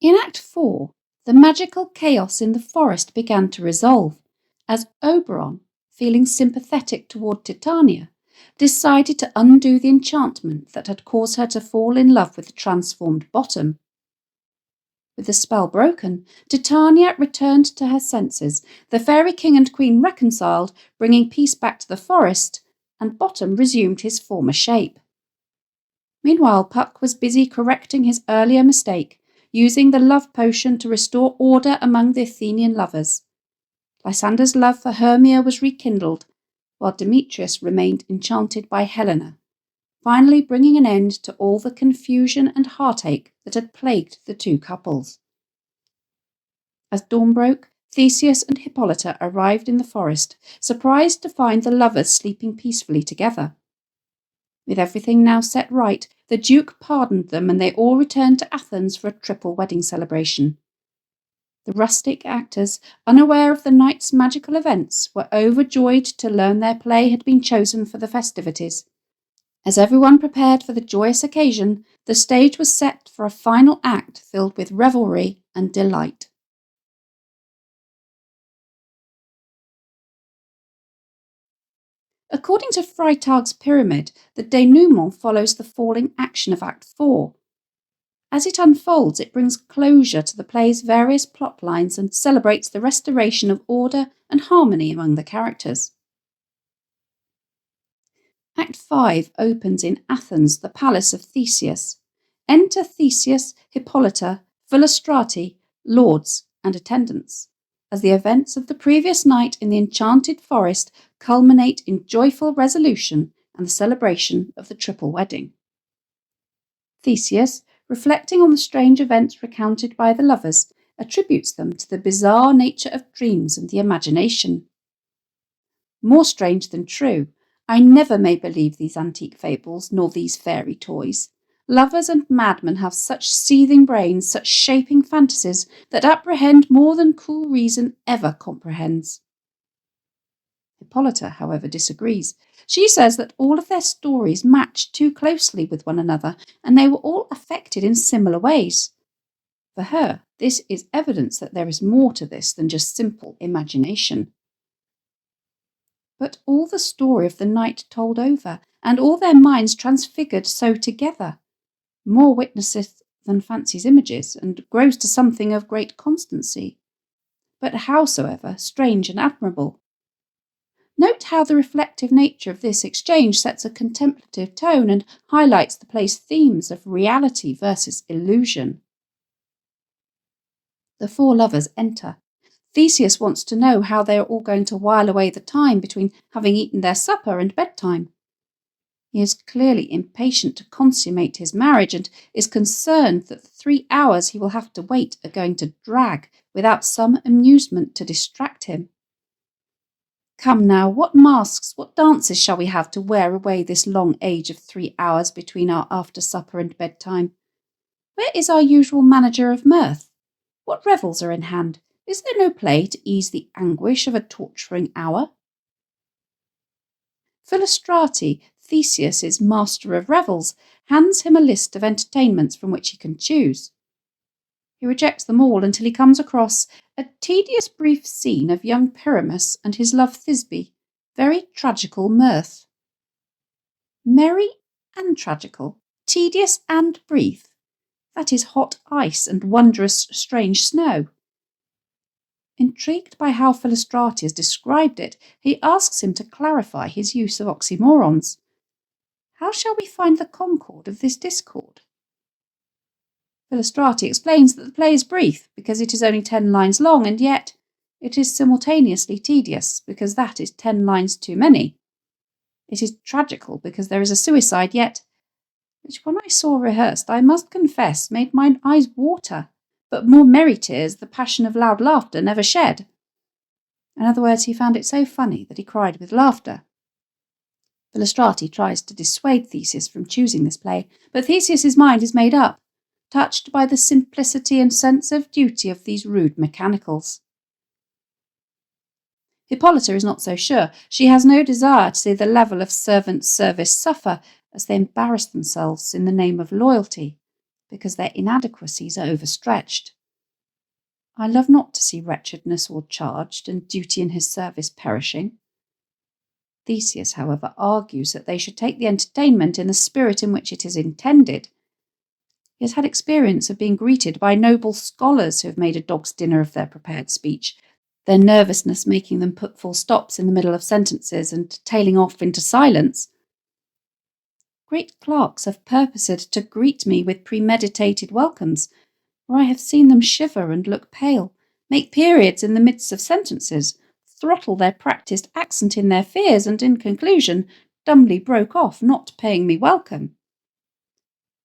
In Act 4, the magical chaos in the forest began to resolve, as Oberon, feeling sympathetic toward Titania, decided to undo the enchantment that had caused her to fall in love with the transformed Bottom. With the spell broken, Titania returned to her senses, the fairy king and queen reconciled, bringing peace back to the forest, and Bottom resumed his former shape. Meanwhile, Puck was busy correcting his earlier mistake, using the love potion to restore order among the Athenian lovers. Lysander's love for Hermia was rekindled, while Demetrius remained enchanted by Helena, finally bringing an end to all the confusion and heartache that had plagued the two couples. As dawn broke, Theseus and Hippolyta arrived in the forest, surprised to find the lovers sleeping peacefully together. With everything now set right, the Duke pardoned them and they all returned to Athens for a triple wedding celebration. The rustic actors, unaware of the night's magical events, were overjoyed to learn their play had been chosen for the festivities. As everyone prepared for the joyous occasion, the stage was set for a final act filled with revelry and delight. According to Freytag's pyramid, the Denouement follows the falling action of Act 4. As it unfolds, it brings closure to the play's various plot lines and celebrates the restoration of order and harmony among the characters. Act 5 opens in Athens, the palace of Theseus. Enter Theseus, Hippolyta, Philostrati, lords, and attendants, as the events of the previous night in the enchanted forest culminate in joyful resolution and the celebration of the triple wedding. Theseus, reflecting on the strange events recounted by the lovers, attributes them to the bizarre nature of dreams and the imagination. More strange than true, I never may believe these antique fables, nor these fairy toys. Lovers and madmen have such seething brains, such shaping fantasies, that apprehend more than cool reason ever comprehends. Hippolyta, however, disagrees. She says that all of their stories match too closely with one another, and they were all affected in similar ways. For her, this is evidence that there is more to this than just simple imagination. But all the story of the night told over, and all their minds transfigured so together, more witnesseth than fancy's images, and grows to something of great constancy. But howsoever strange and admirable. Note how the reflective nature of this exchange sets a contemplative tone and highlights the play's themes of reality versus illusion. The four lovers enter. Theseus wants to know how they are all going to while away the time between having eaten their supper and bedtime. He is clearly impatient to consummate his marriage and is concerned that the 3 hours he will have to wait are going to drag without some amusement to distract him. Come now, what masks, what dances shall we have to wear away this long age of 3 hours between our after-supper and bedtime? Where is our usual manager of mirth? What revels are in hand? Is there no play to ease the anguish of a torturing hour? Philostrati, Theseus's master of revels, hands him a list of entertainments from which he can choose. He rejects them all until he comes across a tedious brief scene of young Pyramus and his love Thisbe, very tragical mirth. Merry and tragical, tedious and brief, that is hot ice and wondrous strange snow. Intrigued by how Philostrati has described it, he asks him to clarify his use of oxymorons. How shall we find the concord of this discord? Philostrati explains that the play is brief because it is only 10 lines long, and yet it is simultaneously tedious because that is 10 lines too many. It is tragical because there is a suicide, yet, which when I saw rehearsed, I must confess, made mine eyes water, but more merry tears the passion of loud laughter never shed. In other words, he found it so funny that he cried with laughter. Philostrati tries to dissuade Theseus from choosing this play, but Theseus's mind is made up, touched by the simplicity and sense of duty of these rude mechanicals. Hippolyta is not so sure. She has no desire to see the level of servant service suffer as they embarrass themselves in the name of loyalty, because their inadequacies are overstretched. I love not to see wretchedness all charged, and duty in his service perishing. Theseus, however, argues that they should take the entertainment in the spirit in which it is intended. He has had experience of being greeted by noble scholars who have made a dog's dinner of their prepared speech, their nervousness making them put full stops in the middle of sentences and tailing off into silence. Great clerks have purposed to greet me with premeditated welcomes, for I have seen them shiver and look pale, make periods in the midst of sentences, throttle their practised accent in their fears, and in conclusion dumbly broke off, not paying me welcome.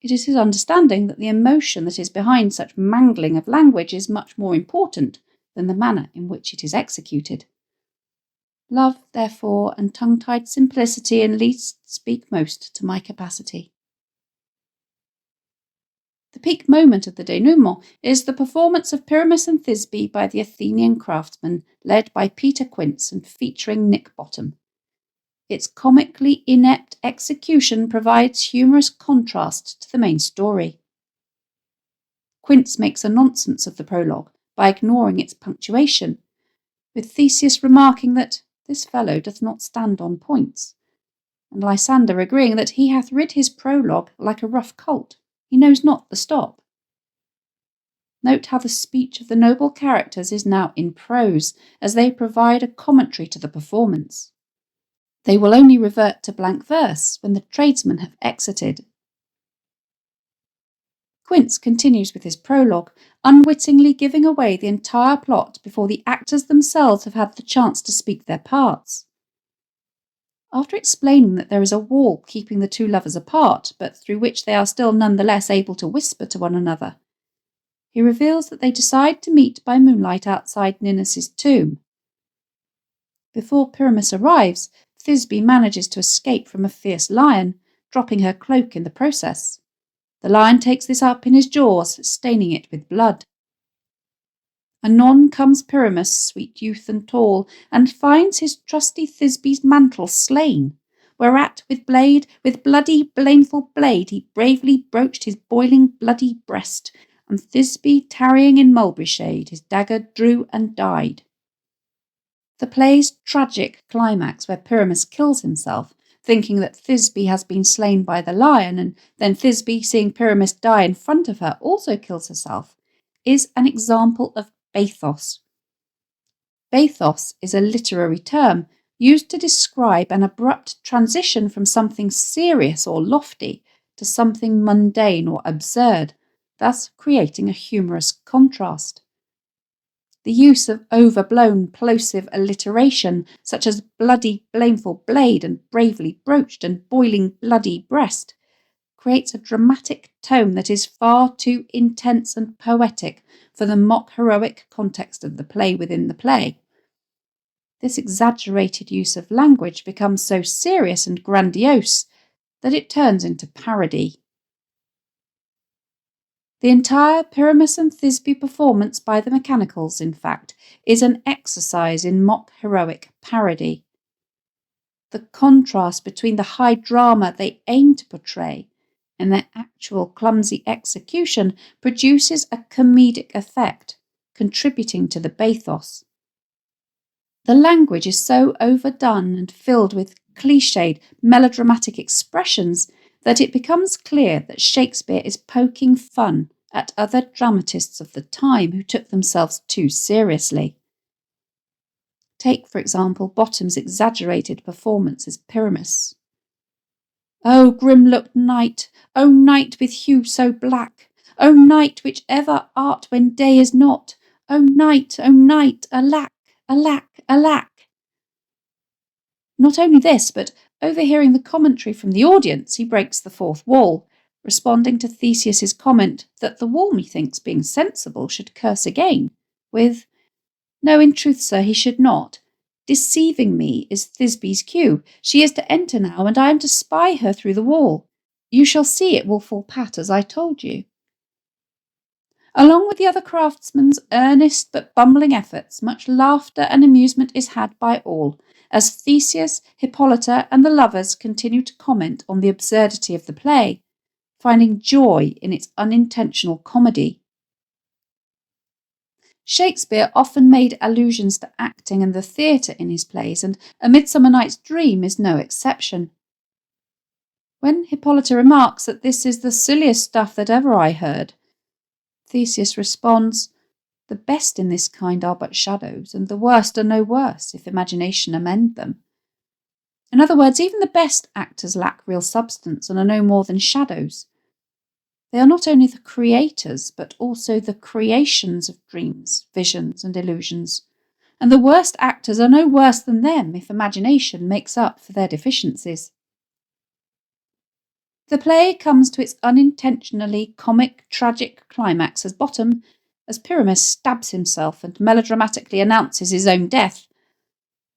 It is his understanding that the emotion that is behind such mangling of language is much more important than the manner in which it is executed. Love, therefore, and tongue-tied simplicity in least speak most to my capacity. The peak moment of the denouement is the performance of Pyramus and Thisbe by the Athenian craftsmen, led by Peter Quince and featuring Nick Bottom. Its comically inept execution provides humorous contrast to the main story. Quince makes a nonsense of the prologue by ignoring its punctuation, with Theseus remarking that this fellow doth not stand on points, and Lysander agreeing that he hath rid his prologue like a rough colt, he knows not the stop. Note how the speech of the noble characters is now in prose, as they provide a commentary to the performance. They will only revert to blank verse when the tradesmen have exited. Quince continues with his prologue, unwittingly giving away the entire plot before the actors themselves have had the chance to speak their parts. After explaining that there is a wall keeping the two lovers apart, but through which they are still nonetheless able to whisper to one another, he reveals that they decide to meet by moonlight outside Ninus's tomb. Before Pyramus arrives, Thisbe manages to escape from a fierce lion, dropping her cloak in the process. The lion takes this up in his jaws, staining it with blood. Anon comes Pyramus, sweet youth and tall, and finds his trusty Thisbe's mantle slain, whereat with bloody, blameful blade, he bravely broached his boiling bloody breast, and Thisbe, tarrying in mulberry shade, his dagger drew and died. The play's tragic climax, where Pyramus kills himself, thinking that Thisbe has been slain by the lion, and then Thisbe, seeing Pyramus die in front of her, also kills herself, is an example of bathos. Bathos is a literary term used to describe an abrupt transition from something serious or lofty to something mundane or absurd, thus creating a humorous contrast. The use of overblown, plosive alliteration, such as bloody, blameful blade and bravely broached and boiling bloody breast, creates a dramatic tone that is far too intense and poetic for the mock-heroic context of the play within the play. This exaggerated use of language becomes so serious and grandiose that it turns into parody. The entire Pyramus and Thisbe performance by the Mechanicals, in fact, is an exercise in mock-heroic parody. The contrast between the high drama they aim to portray and their actual clumsy execution produces a comedic effect, contributing to the bathos. The language is so overdone and filled with cliched, melodramatic expressions that it becomes clear that Shakespeare is poking fun at other dramatists of the time who took themselves too seriously. Take, for example, Bottom's exaggerated performance as Pyramus. "O grim-looked night, O night with hue so black, O night which ever art when day is not, O night, alack, alack, alack." Not only this, but overhearing the commentary from the audience, he breaks the fourth wall, responding to Theseus's comment that the wall, methinks, being sensible, should curse again, with, "No, in truth, sir, he should not. Deceiving me is Thisbe's cue. She is to enter now, and I am to spy her through the wall. You shall see it will fall pat as I told you." Along with the other craftsmen's earnest but bumbling efforts, much laughter and amusement is had by all, as Theseus, Hippolyta, and the lovers continue to comment on the absurdity of the play, finding joy in its unintentional comedy. Shakespeare often made allusions to acting and the theatre in his plays, and A Midsummer Night's Dream is no exception. When Hippolyta remarks that this is the silliest stuff that ever I heard, Theseus responds, "The best in this kind are but shadows, and the worst are no worse, if imagination amend them." In other words, even the best actors lack real substance and are no more than shadows. They are not only the creators, but also the creations of dreams, visions, and illusions. And the worst actors are no worse than them if imagination makes up for their deficiencies. The play comes to its unintentionally comic, tragic climax as Pyramus stabs himself and melodramatically announces his own death.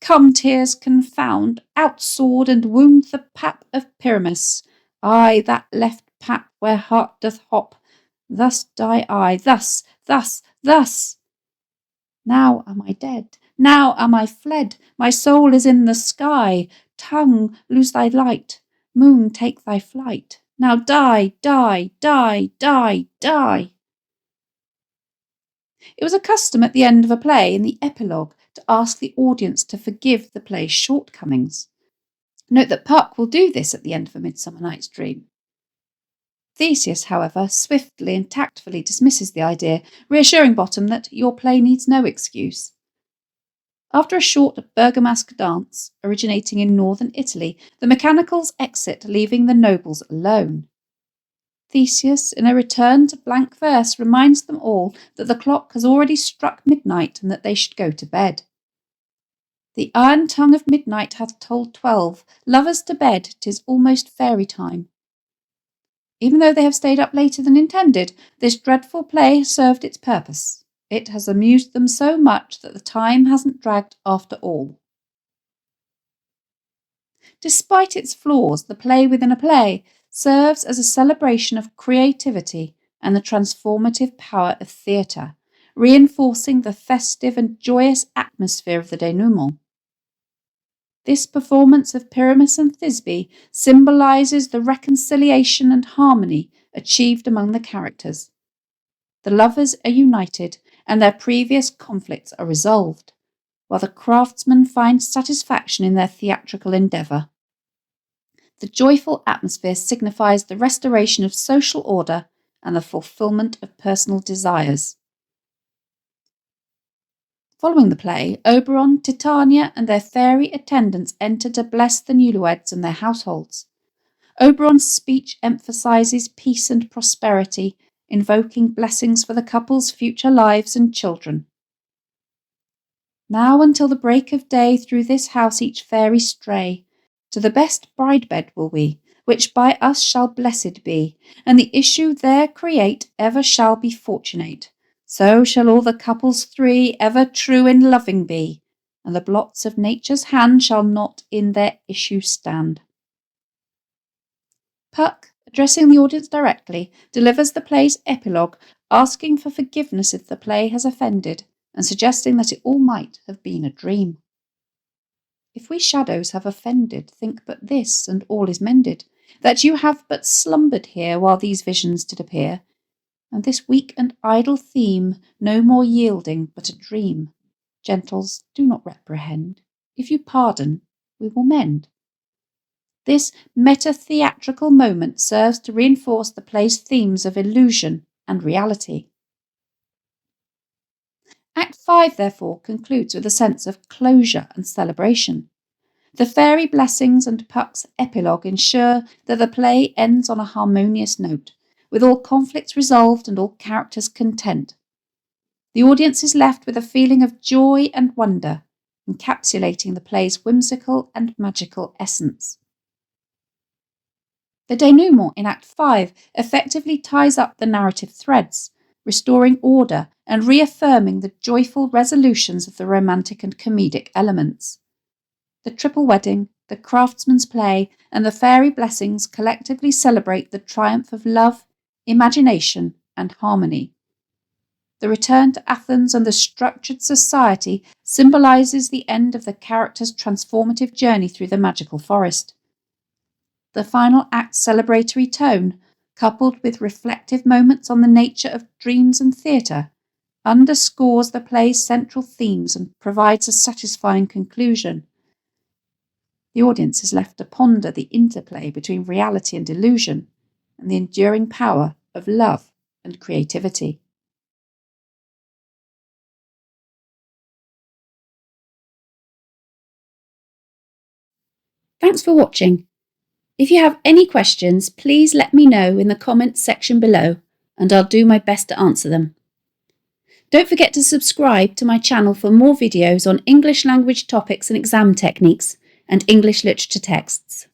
"Come, tears, confound, out sword and wound the pap of Pyramus. Ay, that left pap where heart doth hop. Thus die I, thus, thus, thus. Now am I dead, now am I fled, my soul is in the sky. Tongue, lose thy light, moon, take thy flight. Now die, die, die, die, die." It was a custom at the end of a play, in the epilogue, to ask the audience to forgive the play's shortcomings. Note that Puck will do this at the end of A Midsummer Night's Dream. Theseus, however, swiftly and tactfully dismisses the idea, reassuring Bottom that your play needs no excuse. After a short Bergamasque dance, originating in northern Italy, the mechanicals exit, leaving the nobles alone. Theseus, in a return to blank verse, reminds them all that the clock has already struck midnight and that they should go to bed. "The iron tongue of midnight hath told 12. Lovers to bed, 'tis almost fairy time." Even though they have stayed up later than intended, this dreadful play has served its purpose. It has amused them so much that the time hasn't dragged after all. Despite its flaws, the play within a play serves as a celebration of creativity and the transformative power of theatre, reinforcing the festive and joyous atmosphere of the denouement. This performance of Pyramus and Thisbe symbolises the reconciliation and harmony achieved among the characters. The lovers are united and their previous conflicts are resolved, while the craftsmen find satisfaction in their theatrical endeavour. The joyful atmosphere signifies the restoration of social order and the fulfilment of personal desires. Following the play, Oberon, Titania, and their fairy attendants enter to bless the newlyweds and their households. Oberon's speech emphasises peace and prosperity, invoking blessings for the couple's future lives and children. "Now until the break of day through this house each fairy stray. To the best bride bed will we, which by us shall blessed be, and the issue there create ever shall be fortunate. So shall all the couples three ever true in loving be, and the blots of nature's hand shall not in their issue stand." Puck, addressing the audience directly, delivers the play's epilogue, asking for forgiveness if the play has offended, and suggesting that it all might have been a dream. "If we shadows have offended, think but this, and all is mended, that you have but slumbered here while these visions did appear, and this weak and idle theme no more yielding but a dream. Gentles, do not reprehend. If you pardon, we will mend." This meta-theatrical moment serves to reinforce the play's themes of illusion and reality. Act 5, therefore, concludes with a sense of closure and celebration. The fairy blessings and Puck's epilogue ensure that the play ends on a harmonious note, with all conflicts resolved and all characters content. The audience is left with a feeling of joy and wonder, encapsulating the play's whimsical and magical essence. The denouement in Act 5 effectively ties up the narrative threads, restoring order and reaffirming the joyful resolutions of the romantic and comedic elements. The triple wedding, the craftsman's play, and the fairy blessings collectively celebrate the triumph of love, imagination, and harmony. The return to Athens and the structured society symbolises the end of the character's transformative journey through the magical forest. The final act's celebratory tone, coupled with reflective moments on the nature of dreams and theatre, underscores the play's central themes and provides a satisfying conclusion. The audience is left to ponder the interplay between reality and illusion and the enduring power of love and creativity. Thanks for watching. If you have any questions, please let me know in the comments section below, and I'll do my best to answer them. Don't forget to subscribe to my channel for more videos on English language topics and exam techniques and English literature texts.